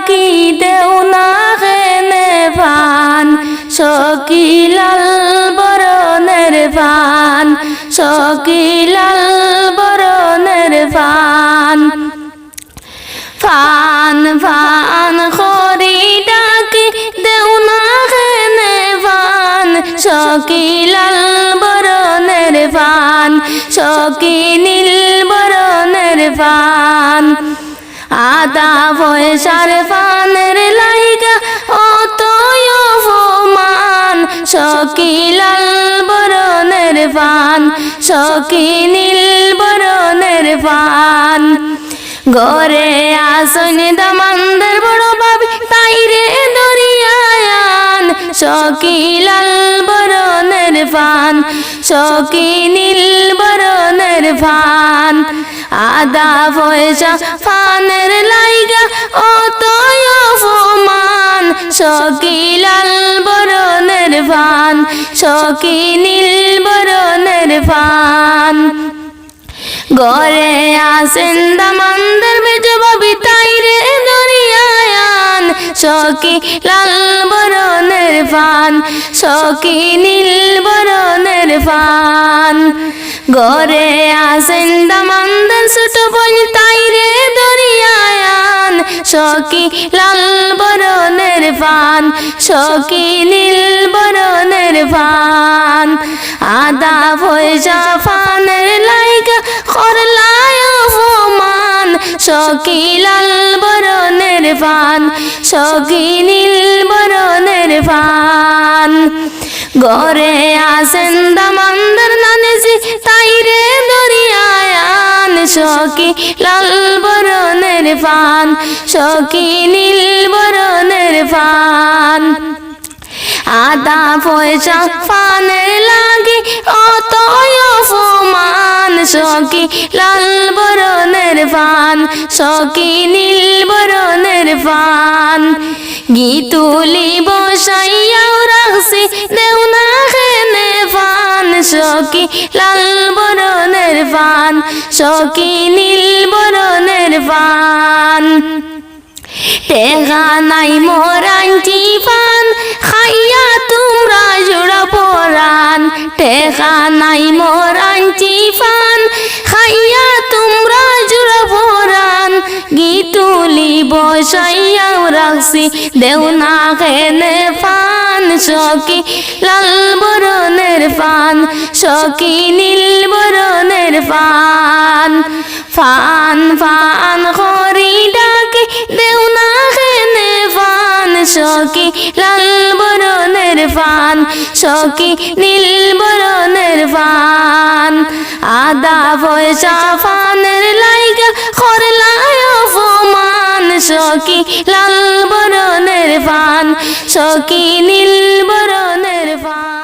ডাকি দেও না হেনে ফান সকিলাল বরণের ফান সকিলাল বরণের ফান ফান ফান খরি ডাকি দেও না হেনে ফান সকিলাল বরণের ফান সকিনীল বরণের ফান আদা পয়সার ফানের লাইগা অতয় অপমান সকিলাল বরণের ফান সকিনীল বরণের ফান ঘরে আসন দামানদের বড় ভাবি তাইরে দরিয়ায়ান সকিলাল বরণের ফান সকিনীল বরণের ফান আদা পয়সা ফানের লাইগা অতয় অপমান সকিলাল বরণের ফান সকিনীল বরণের ফান ঘরে আসেন দামানদের মেজ ভাবি তাইরে দরিয়ায়ান সকিলাল বরণের ফান সকিনীল বরণের ফান ঘরে আসেন দামানদের ছোট বোন তাইরে দরিয়ায়ান সকিলাল বরণের ফান সকিনীল বরণের ফান আদা পয়সা ফানের লাইগা করলায় অপমান সকিলাল বরণের ফান সকিনীল বরণের ফান ঘরে আসেন দামানদের নানেজি তাইরে দরিয়ায়ান সকিলাল বরণের ফান সকিনীল বরণের ফান আদা পয়সা ফানের লাগি অতয় অপমান সকিলাল বরণের ফান সকিনীল বরণের ফান গীতুলি বসাইয়াও রাখছি দেও না হেনে ফান সকিলাল বরণের ফান সকিনীল বরণের ফান টেকা নাই মোরান্টি ফান খাইয়া তোমরা জোড়া পরান টেকা নাই মোরান্টি ফান খাইয়া তোমরা জোড়া পরান গীতুলি বসাইয়াও রাখছি দেও না হেনে ফান সকিলাল বরণের ফান সকিনীল বরণের ফান ফান ফান খরি ডাকে দেও না হেনে ফান সকিলাল বরণের ফান সকিনীল বরণের ফান আদা পয়সা ফানের লাইগা করলায় অপমান সকিলাল বরণের ফান সকিনীল বরণের ফান।